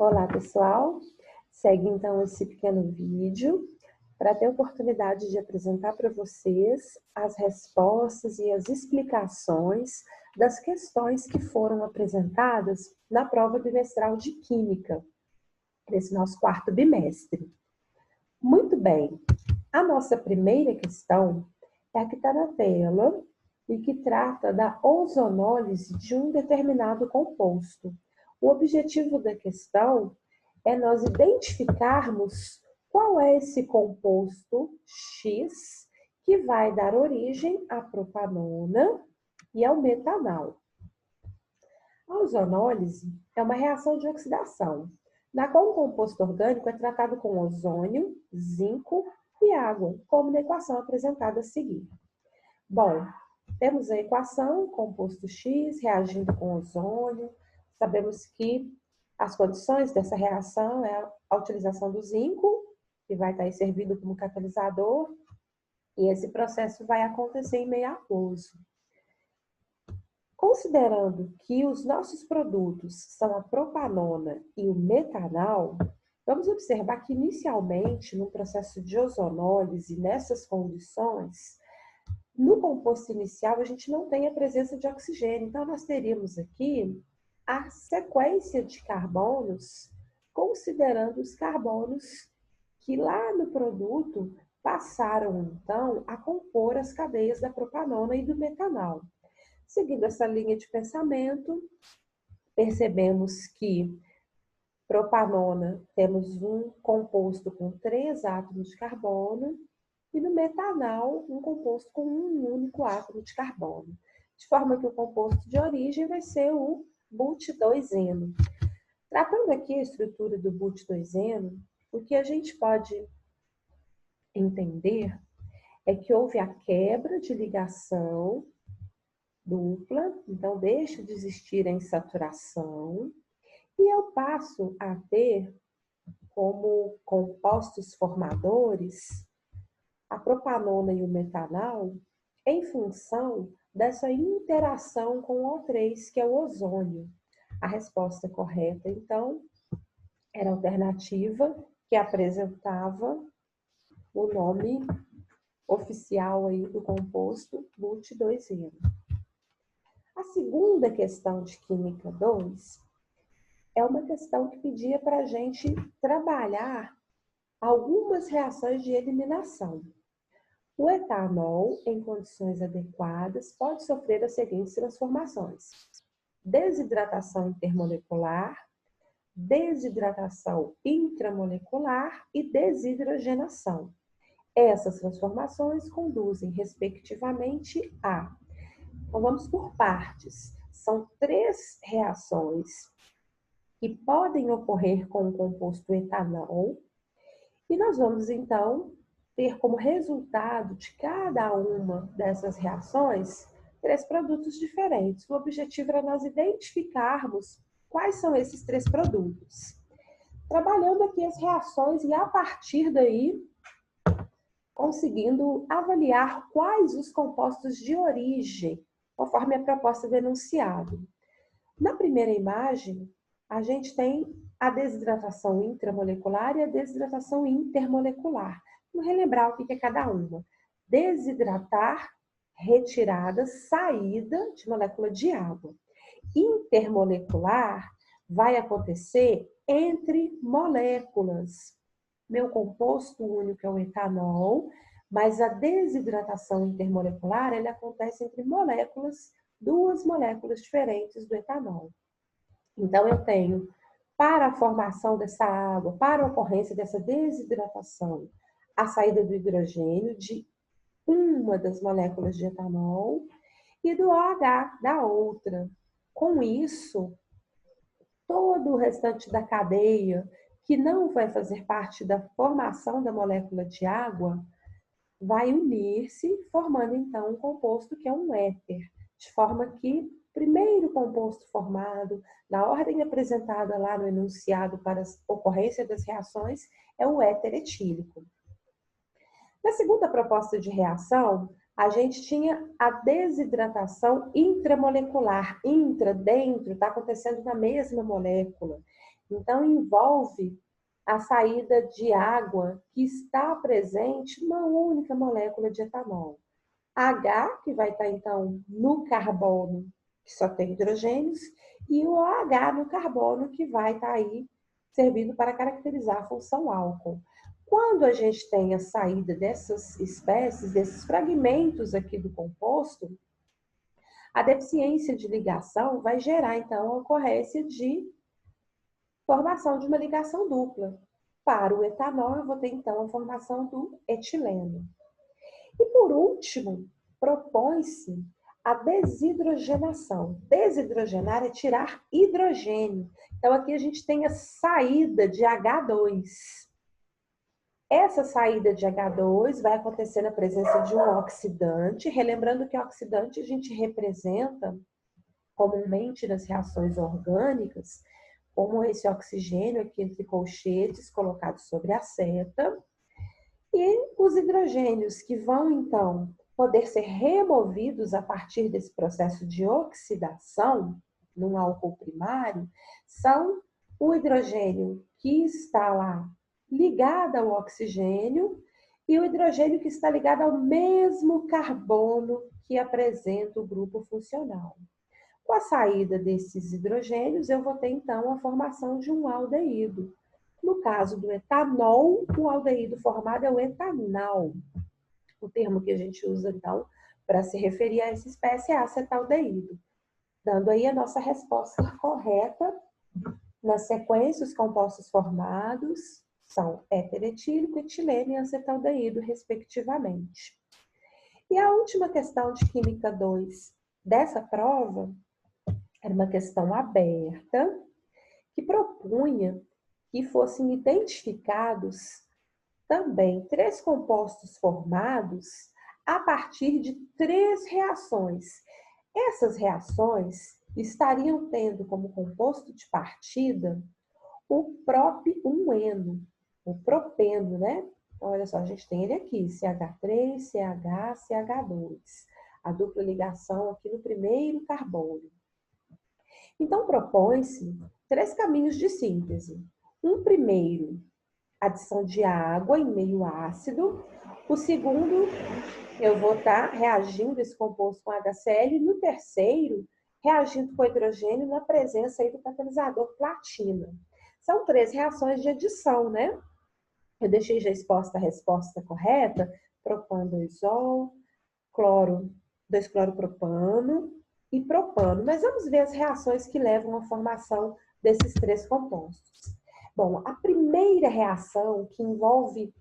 Olá, pessoal! Segue então esse pequeno vídeo para ter a oportunidade de apresentar para vocês as respostas e as explicações das questões que foram apresentadas na prova bimestral de Química, nesse nosso quarto bimestre. Muito bem, a nossa primeira questão é a que está na tela e que trata da ozonólise de um determinado composto. O objetivo da questão é nós identificarmos qual é esse composto X que vai dar origem à propanona e ao metanal. A ozonólise é uma reação de oxidação, na qual um composto orgânico é tratado com ozônio, zinco e água, como na equação apresentada a seguir. Bom, temos a equação, composto X reagindo com ozônio. Sabemos que as condições dessa reação é a utilização do zinco, que vai estar aí servindo como catalisador, e esse processo vai acontecer em meio aquoso. Considerando que os nossos produtos são a propanona e o metanal, vamos observar que inicialmente, no processo de ozonólise, nessas condições, no composto inicial a gente não tem a presença de oxigênio, então nós teríamos aqui a sequência de carbonos, considerando os carbonos que lá no produto passaram então a compor as cadeias da propanona e do metanal. Seguindo essa linha de pensamento, percebemos que propanona temos um composto com 3 átomos de carbono e no metanal um composto com um único átomo de carbono. De forma que o composto de origem vai ser o but2-eno. Tratando aqui a estrutura do but2-eno, o que a gente pode entender é que houve a quebra de ligação dupla, então deixa de existir a insaturação, e eu passo a ter como compostos formadores a propanona e o metanal em função dessa interação com o O3, que é o ozônio. A resposta correta, então, era a alternativa que apresentava o nome oficial aí do composto but2-eno. A segunda questão de Química 2 é uma questão que pedia para a gente trabalhar algumas reações de eliminação. O etanol, em condições adequadas, pode sofrer as seguintes transformações: desidratação intermolecular, desidratação intramolecular e desidrogenação. Essas transformações conduzem, respectivamente, a... Então, vamos por partes. São 3 reações que podem ocorrer com o composto etanol, e nós vamos, então, ter como resultado de cada uma dessas reações 3 produtos diferentes. O objetivo era nós identificarmos quais são esses 3 produtos. Trabalhando aqui as reações e, a partir daí, conseguindo avaliar quais os compostos de origem, conforme a proposta do enunciado. Na primeira imagem, a gente tem a desidratação intramolecular e a desidratação intermolecular. Vamos relembrar o que é cada uma. Desidratar, retirada, saída de molécula de água. Intermolecular vai acontecer entre moléculas. Meu composto único é o etanol, mas a desidratação intermolecular ela acontece entre moléculas, 2 moléculas diferentes do etanol. Então, eu tenho, para a formação dessa água, para a ocorrência dessa desidratação, a saída do hidrogênio de uma das moléculas de etanol e do OH da outra. Com isso, todo o restante da cadeia, que não vai fazer parte da formação da molécula de água, vai unir-se, formando então um composto que é um éter, de forma que o primeiro composto formado, na ordem apresentada lá no enunciado para a ocorrência das reações, é o éter etílico. Na segunda proposta de reação, a gente tinha a desidratação intramolecular. Intra, dentro, está acontecendo na mesma molécula. Então, envolve a saída de água que está presente numa única molécula de etanol. H, que vai estar, então, no carbono, que só tem hidrogênios, e o OH no carbono, que vai estar aí servindo para caracterizar a função álcool. Quando a gente tem a saída dessas espécies, desses fragmentos aqui do composto, a deficiência de ligação vai gerar, então, a ocorrência de formação de uma ligação dupla. Para o etanol, eu vou ter, então, a formação do etileno. E, por último, propõe-se a desidrogenação. Desidrogenar é tirar hidrogênio. Então, aqui a gente tem a saída de H2. Essa saída de H2 vai acontecer na presença de um oxidante. Relembrando que o oxidante a gente representa comumente nas reações orgânicas, como esse oxigênio aqui entre colchetes colocados sobre a seta. E os hidrogênios que vão, então, poder ser removidos a partir desse processo de oxidação, num álcool primário, são o hidrogênio que está lá ligado ao oxigênio e o hidrogênio que está ligado ao mesmo carbono que apresenta o grupo funcional. Com a saída desses hidrogênios, eu vou ter, então, a formação de um aldeído. No caso do etanol, o aldeído formado é o etanal. O termo que a gente usa, então, para se referir a essa espécie é acetaldeído. Dando aí a nossa resposta correta. Na sequência, os compostos formados são éter-etílico, etileno e acetaldeído, respectivamente. E a última questão de Química 2 dessa prova era uma questão aberta, que propunha que fossem identificados também 3 compostos formados a partir de 3 reações. Essas reações estariam tendo como composto de partida o prop-1-eno, o propeno, né? Então, olha só, a gente tem ele aqui, CH3, CH, CH2. A dupla ligação aqui no primeiro carbono. Então, propõe-se 3 caminhos de síntese. Um primeiro, adição de água em meio ácido. O segundo, eu vou estar reagindo esse composto com HCl. E no terceiro, reagindo com hidrogênio na presença aí do catalisador platina. São 3 reações de adição, né? Eu deixei já exposta a resposta correta. Propan-2-ol, cloro, 2-cloropropano e propano. Mas vamos ver as reações que levam à formação desses 3 compostos. Bom, a primeira reação, que envolve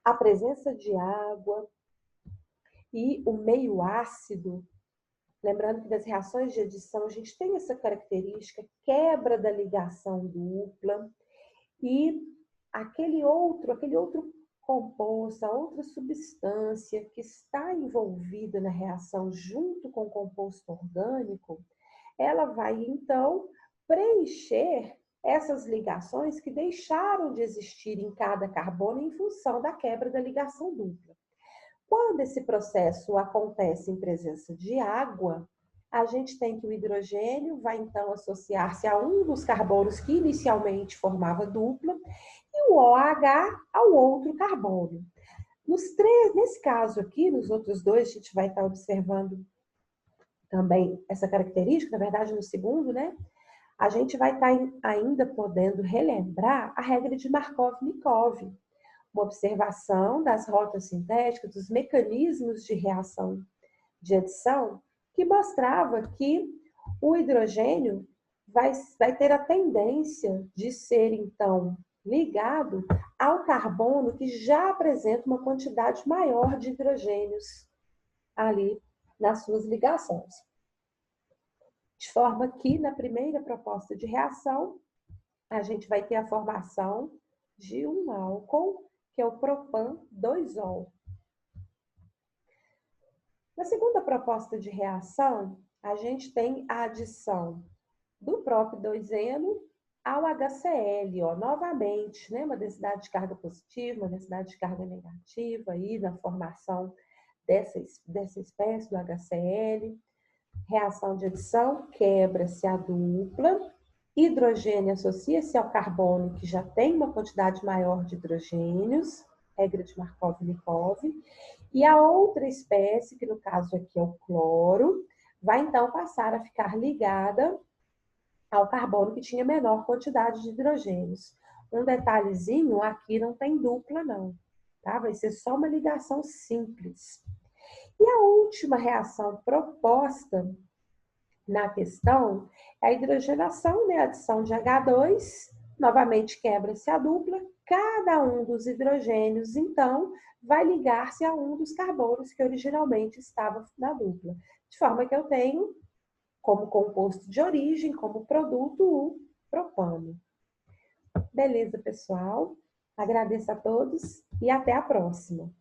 a presença de água e o meio ácido, lembrando que das reações de adição a gente tem essa característica, quebra da ligação dupla, e aquele outro composto, a outra substância que está envolvida na reação junto com o composto orgânico, ela vai então preencher essas ligações que deixaram de existir em cada carbono em função da quebra da ligação dupla. Quando esse processo acontece em presença de água, a gente tem que o hidrogênio vai então associar-se a um dos carbonos que inicialmente formava dupla e o OH ao outro carbono. Nesse caso aqui, nos outros dois, a gente vai estar observando também essa característica, na verdade no segundo, né? A gente vai estar ainda podendo relembrar a regra de Markov-Nikov, uma observação das rotas sintéticas, dos mecanismos de reação de adição, que mostrava que o hidrogênio vai ter a tendência de ser, então, ligado ao carbono que já apresenta uma quantidade maior de hidrogênios ali nas suas ligações. De forma que, na primeira proposta de reação, a gente vai ter a formação de um álcool, que é o propan-2-ol. Na segunda proposta de reação, a gente tem a adição do prop-2-eno ao HCl, ó, novamente, né, uma densidade de carga positiva, uma densidade de carga negativa aí na formação dessa espécie do HCl. Reação de adição, quebra-se a dupla Hidrogênio associa-se ao carbono que já tem uma quantidade maior de hidrogênios, regra de Markov-Likov, e a outra espécie, que no caso aqui é o cloro, vai então passar a ficar ligada ao carbono que tinha menor quantidade de hidrogênios. Um detalhezinho, aqui não tem dupla não, tá? Vai ser só uma ligação simples. E a última reação proposta na questão é a hidrogenação, né? A adição de H2, novamente quebra-se a dupla, cada um dos hidrogênios, então, vai ligar-se a um dos carbonos que originalmente estava na dupla. De forma que eu tenho como composto de origem, como produto, o propano. Beleza, pessoal? Agradeço a todos e até a próxima.